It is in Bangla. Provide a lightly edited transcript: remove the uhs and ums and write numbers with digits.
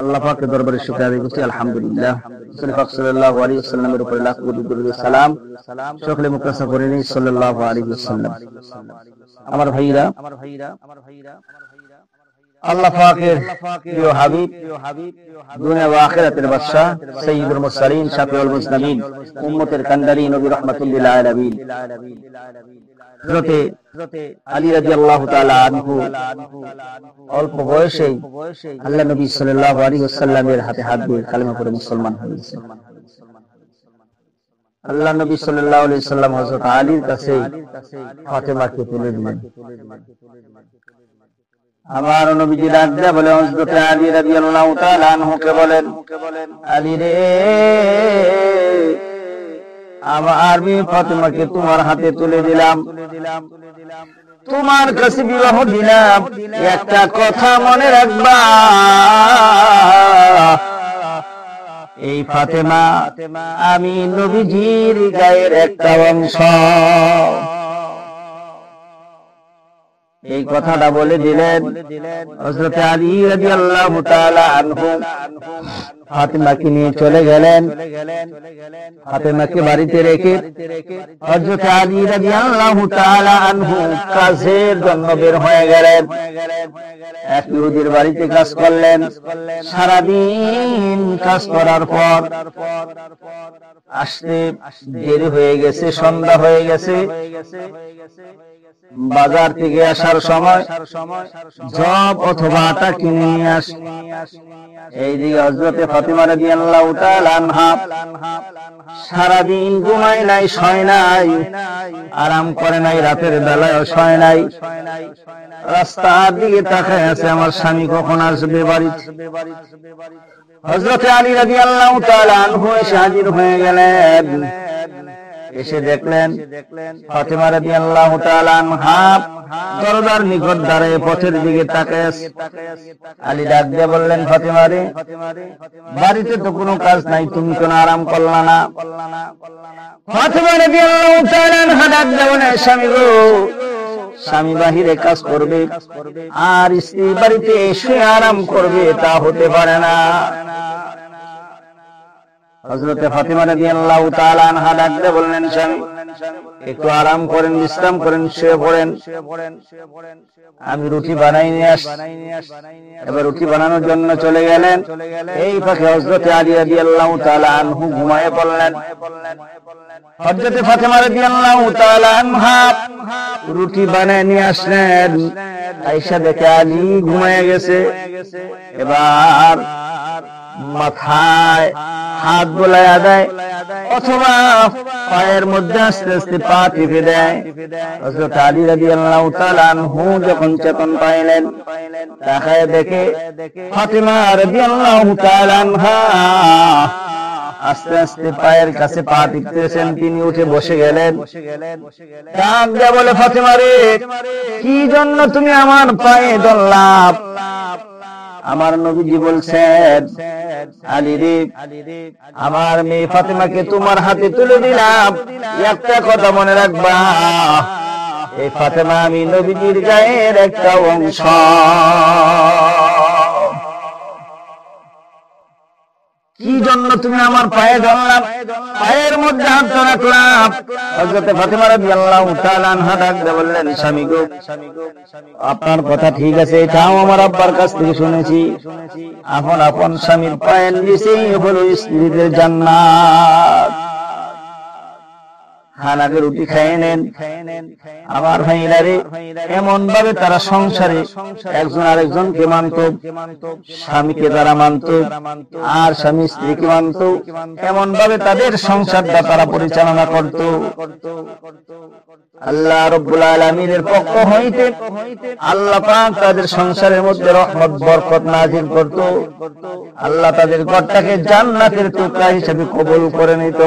আল্লাহ পাকের দরবারে শুকরিয়া আদায় করছি। আলহামদুলিল্লাহ। রাসূল পাক সাল্লাল্লাহু আলাইহি ওয়াসাল্লামের উপর লাখ কোটি দরুদ ও সালাম সকলে মুকতাসা করে নিন সাল্লাল্লাহু আলাইহি ওয়াসাল্লাম। আমার ভাইরা, আল্লাহ পাকের প্রিয় হাবিব, দুনিয়া ও আখিরাতের বাদশা, সাইয়্যিদুল মুরসালিন, শাফিউল মুজনাবিন, উম্মতের কান্ডারি, নবী রাহমাতুল লিল আলামিন হযরতে আলী রাদিয়াল্লাহু তাআলা আনহু অল্প বয়সেই আল্লাহ নবী সাল্লাল্লাহু আলাইহি ওয়াসাল্লামের হাতে হাত দিয়ে কালেমা পড়ে মুসলমান হয়েছে। আল্লাহ নবী সাল্লাল্লাহু আলাইহি ওয়াসাল্লাম হযরত আলীর কাছে ফাতেমাকে তুলে দিলেন। আমার নবীজি ডাক দেয়া বলে, হযরত আলী রাদিয়াল্লাহু তাআলা আনহুকে বলেন, আলী রে, আমার মেয়ে ফাতেমাকে তোমার হাতে তুলে দিলাম, তোমার কাছে বিবাহ দিলাম। একটা কথা মনে রাখবা, এই ফাতেমা আমি নবীজির গায়ের একটা অংশ। এই কথাটা বলে দিলেন হযরত আলী রাদিয়াল্লাহু তাআলা আনহু ফাতেমাকে নিয়ে চলে গেলেন। ফাতেমাকে বাড়িতে রেখে হযরত আলী রাদিয়াল্লাহু তাআলা আনহু কাজের জন্য বের হয়ে গেলেন। এক ইহুদির বাড়িতে কাজ করলেন। সারাদিন কাজ করার পর আসতে দেরি হয়ে গেছে, সন্ধ্যা হয়ে গেছে। বাজার থেকে আসার সময় জব অথবা আটা কিনে নিয়ে আসে। এইদিকে হযরতে ফাতেমা রাদিয়াল্লাহু তাআলা আনহা সারাদিন ঘুমায় নাই, শয় নাই, আরাম করে নাই, রাতের বেলায় শয় নাই। রাস্তার দিকে তাকায় আছে, আমার স্বামী কখন আসবে বাড়িতে। হযরতে আলী রাদিয়াল্লাহু তাআলা আনহু এসে হাজির হয়ে গেলেন। এসে দেখলেন ফাতেমা রাদিয়াল্লাহু তাআলা আনহা দরজার নিকট দাঁড়িয়ে পথের দিকে তাকায় আছে। আলী ডাক দিয়ে বললেন, ফাতেমা রে, বাড়িতে তো কোনো কাজ নাই, তুমি কোনো আরাম করলা না? ফাতেমা রাদিয়াল্লাহু তাআলা আনহা ডাক দিয়ে বলেন, স্বামী গো, স্বামী বাহিরে কাজ করবে আর স্ত্রী বাড়িতে এসে আরাম করবে, তা হতে পারে না। হযরতে ফাতেমা রাদিয়াল্লাহু তাআলা আনহা ডাক দিয়ে বললেন, স্বামী একটু আরাম করেন, বিশ্রাম করেন, শুয়ে পড়েন, আমি রুটি বানাই নিয়ে আসি। এবার রুটি বানানোর জন্য চলে গেলেন। এই ফাঁকে হযরতে আলী রাদিয়াল্লাহু তাআলা আনহু ঘুমিয়ে পড়লেন। হযরতে ফাতেমা রাদিয়াল্লাহু তাআলা আনহা রুটি বানায় নিয়ে আসলেন। আয়েশা দেখে আলী ঘুমিয়ে গেছে। এবার মাথায় হাত বোলায়া দেয় অথবা পায়ের মধ্যে আস্তে আস্তে পা টিপে দেয়। হযরত আলী রাদিয়াল্লাহু তাআলা আনহু যখন চেতন পাইলেন, তাকায় দেখে ফাতেমা রাদিয়াল্লাহু তাআলা আনহা আস্তে আস্তে পায়ের কাছে পা টিপতেছেন। তিনি উঠে বসে গেলেন। ডাক দিয়ে বলে, ফাতেমা রে, কি জন্য তুমি আমার পায়ে ধরলা? আমার নবীজি বলছেন, আলী রে, আমার মেয়ে ফাতেমাকে তোমার হাতে তুলে দিলাম। একটা কথা মনে রাখবা, এই ফাতেমা আমি নবীজির গায়ের একটা অংশ। কি জন্য তুমি আমার পায়ে ধরলাম, পায়ের মধ্যে হাত রাখলাম? হযরতে ফাতেমা রাদিয়াল্লাহু তাআলা আনহা ডাক দিয়ে বললেন, স্বামী গো, আপনার কথা ঠিক আছে, এটাও আমার আব্বার কাছ থেকে শুনেছি। আপন আপন স্বামীর পায়ের নিচেই হলো স্ত্রীদের জান্নাত। খানাকে রুটি খেয়ে নেন। আমার ভাইরা রে, এমন ভাবে তারা সংসারে একজন আরেকজনকে মানত, স্বামীকে তারা মানত আর স্বামী স্ত্রীকে মানত। এমন ভাবে তাদের সংসারটা তারা পরিচালনা করত। আল্লাহ রাব্বুল আলামিনের পক্ষ হইতে আল্লাহ পাক তাদের সংসারের মধ্যে রহমত বরকত নাযিল করত। আল্লাহ তাদের ঘরটাকে জান্নাতের টুকরা হিসেবে কবুল করে নিত।